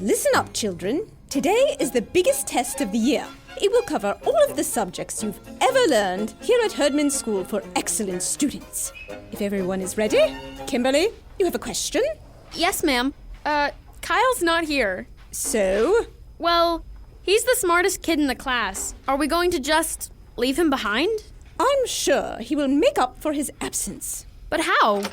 Listen up, children. Today is the biggest test of the year. It will cover all of the subjects you've ever learned here at Herdman School for excellent students. If everyone is ready, Kimberly, you have a question? Yes, ma'am. Kyle's not here. So? Well, he's the smartest kid in the class. Are we going to just leave him behind? I'm sure he will make up for his absence. But how?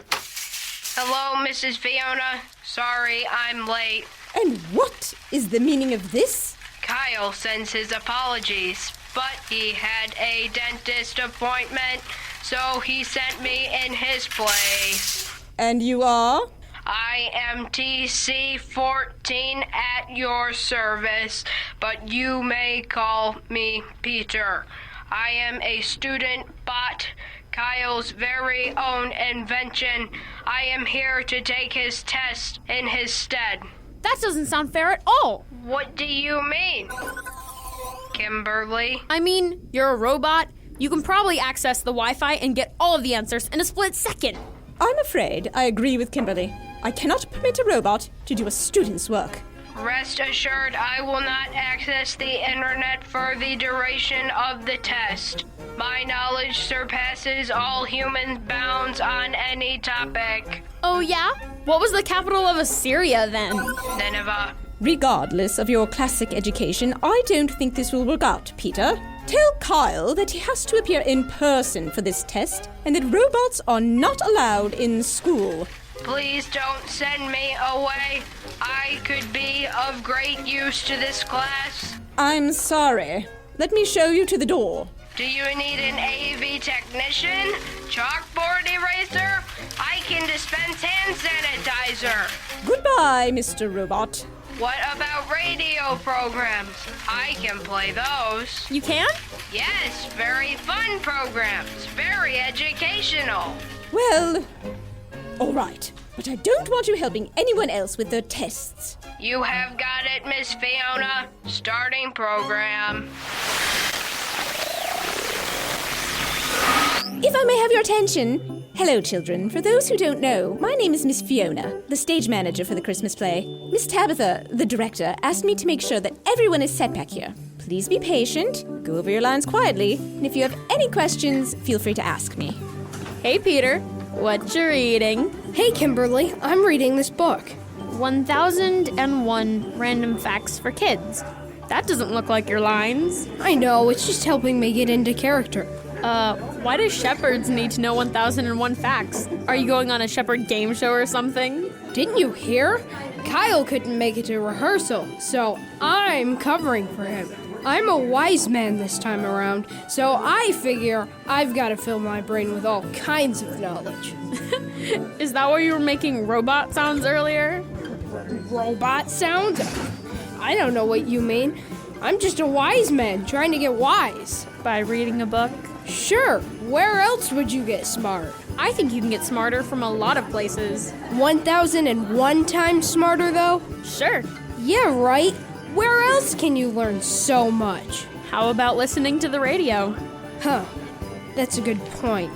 Hello, Mrs. Fiona. Sorry, I'm late. And what is the meaning of this? Kyle sends his apologies, but he had a dentist appointment, so he sent me in his place. And you are? I am TC14 at your service, but you may call me Peter. I am a student bot, Kyle's very own invention. I am here to take his test in his stead. That doesn't sound fair at all. What do you mean, Kimberly? I mean, you're a robot. You can probably access the Wi-Fi and get all of the answers in a split second. I'm afraid I agree with Kimberly. I cannot permit a robot to do a student's work. Rest assured, I will not access the internet for the duration of the test. My knowledge surpasses all human bounds on any topic. Oh, yeah? What was the capital of Assyria, then? Nineveh. Regardless of your classic education, I don't think this will work out, Peter. Tell Kyle that he has to appear in person for this test and that robots are not allowed in school. Please don't send me away. I could be of great use to this class. I'm sorry. Let me show you to the door. Do you need an AV technician? Chalkboard eraser? I can dispense hand sanitizer. Goodbye, Mr. Robot. What about radio programs? I can play those. You can? Yes, very fun programs. Very educational. Well, all right. But I don't want you helping anyone else with their tests. You have got it, Miss Fiona. Starting program. If I may have your attention. Hello, children. For those who don't know, my name is Miss Fiona, the stage manager for the Christmas play. Miss Tabitha, the director, asked me to make sure that everyone is set back here. Please be patient, go over your lines quietly, and if you have any questions, feel free to ask me. Hey, Peter. What you reading? Hey, Kimberly. I'm reading this book. 1001 Random Facts for Kids. That doesn't look like your lines. I know, it's just helping me get into character. Why do shepherds need to know 1001 facts? Are you going on a shepherd game show or something? Didn't you hear? Kyle couldn't make it to rehearsal, so I'm covering for him. I'm a wise man this time around, so I figure I've got to fill my brain with all kinds of knowledge. Is that why you were making robot sounds earlier? Robot sounds? I don't know what you mean. I'm just a wise man trying to get wise. By reading a book? Sure. Where else would you get smart? I think you can get smarter from a lot of places. 1001 times smarter, though? Sure. Yeah, right. Where else can you learn so much? How about listening to the radio? Huh. That's a good point.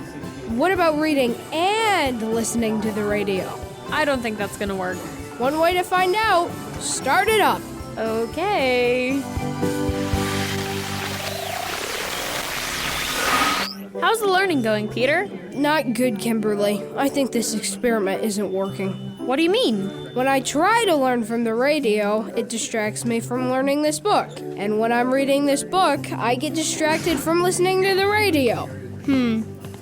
What about reading and listening to the radio? I don't think that's gonna work. One way to find out. Start it up. Okay. How's the learning going, Peter? Not good, Kimberly. I think this experiment isn't working. What do you mean? When I try to learn from the radio, it distracts me from learning this book. And when I'm reading this book, I get distracted from listening to the radio.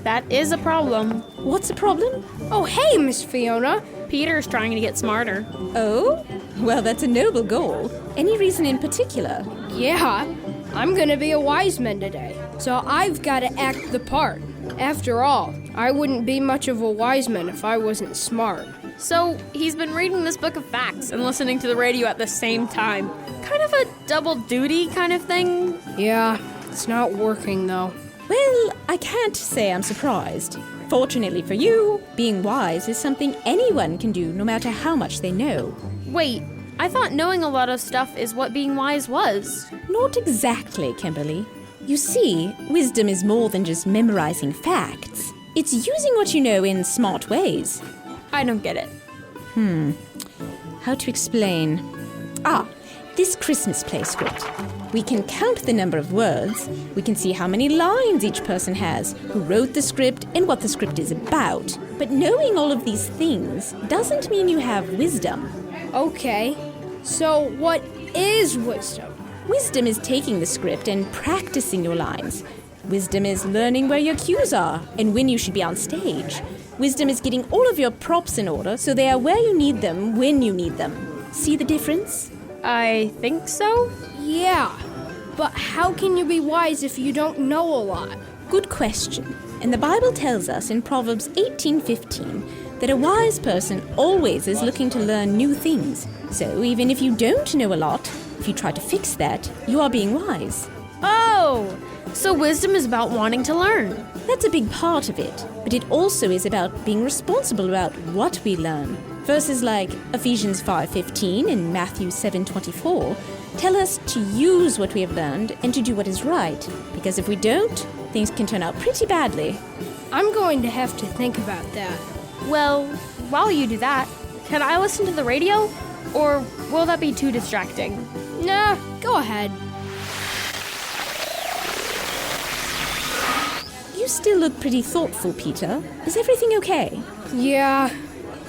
That is a problem. What's the problem? Oh, hey, Miss Fiona. Peter's trying to get smarter. Oh? Well, that's a noble goal. Any reason in particular? Yeah, I'm gonna be a wise man today, so I've got to act the part. After all, I wouldn't be much of a wise man if I wasn't smart. So, he's been reading this book of facts and listening to the radio at the same time. Kind of a double duty kind of thing. Yeah, it's not working though. Well, I can't say I'm surprised. Fortunately for you, being wise is something anyone can do no matter how much they know. Wait, I thought knowing a lot of stuff is what being wise was. Not exactly, Kimberly. You see, wisdom is more than just memorizing facts. It's using what you know in smart ways. I don't get it. How to explain? This Christmas play script. We can count the number of words, we can see how many lines each person has, who wrote the script, and what the script is about. But knowing all of these things doesn't mean you have wisdom. Okay, so what is wisdom? Wisdom is taking the script and practicing your lines. Wisdom is learning where your cues are and when you should be on stage. Wisdom is getting all of your props in order so they are where you need them when you need them. See the difference? I think so. Yeah, but how can you be wise if you don't know a lot? Good question. And the Bible tells us in Proverbs 18:15 that a wise person always is looking to learn new things. So even if you don't know a lot, if you try to fix that, you are being wise. Oh, so wisdom is about wanting to learn. That's a big part of it, but it also is about being responsible about what we learn. Verses like Ephesians 5:15 and Matthew 7:24 tell us to use what we have learned and to do what is right, because if we don't, things can turn out pretty badly. I'm going to have to think about that. Well, while you do that, can I listen to the radio? Or will that be too distracting? Nah, go ahead. You still look pretty thoughtful, Peter. Is everything okay? Yeah,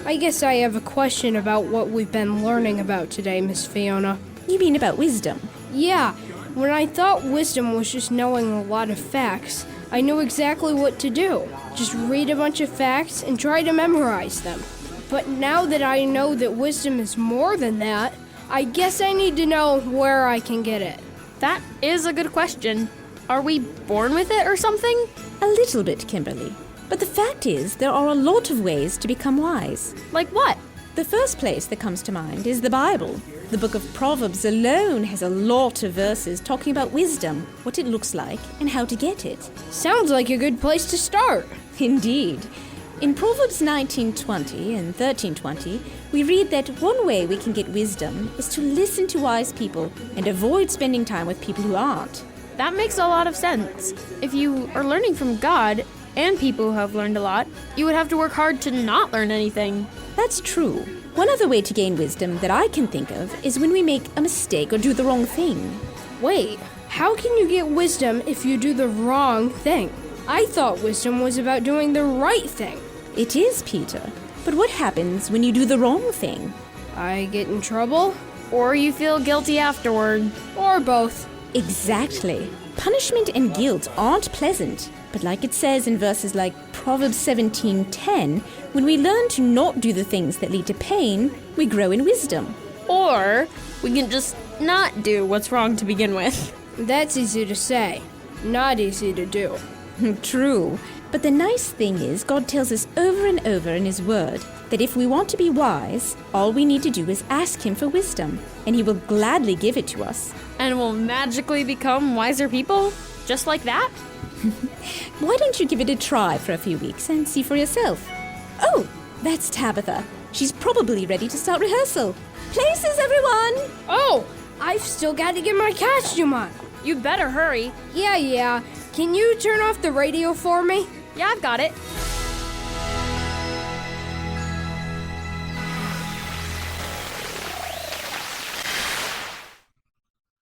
I guess I have a question about what we've been learning about today, Miss Fiona. You mean about wisdom? Yeah, when I thought wisdom was just knowing a lot of facts, I knew exactly what to do. Just read a bunch of facts and try to memorize them. But now that I know that wisdom is more than that, I guess I need to know where I can get it. That is a good question. Are we born with it or something? A little bit, Kimberly. But the fact is, there are a lot of ways to become wise. Like what? The first place that comes to mind is the Bible. The book of Proverbs alone has a lot of verses talking about wisdom, what it looks like, and how to get it. Sounds like a good place to start. Indeed. In Proverbs 19:20 and 13:20, we read that one way we can get wisdom is to listen to wise people and avoid spending time with people who aren't. That makes a lot of sense. If you are learning from God and people who have learned a lot, you would have to work hard to not learn anything. That's true. One other way to gain wisdom that I can think of is when we make a mistake or do the wrong thing. Wait, how can you get wisdom if you do the wrong thing? I thought wisdom was about doing the right thing. It is, Peter. But what happens when you do the wrong thing? I get in trouble? Or you feel guilty afterward. Or both. Exactly. Punishment and guilt aren't pleasant. But like it says in verses like Proverbs 17:10, when we learn to not do the things that lead to pain, we grow in wisdom. Or we can just not do what's wrong to begin with. That's easy to say, not easy to do. True. But the nice thing is, God tells us over and over in His Word that if we want to be wise, all we need to do is ask Him for wisdom, and He will gladly give it to us. And we'll magically become wiser people? Just like that? Why don't you give it a try for a few weeks and see for yourself? Oh, that's Tabitha. She's probably ready to start rehearsal. Places, everyone! Oh, I've still got to get my costume on. You better hurry. Yeah. Can you turn off the radio for me? Yeah, I've got it.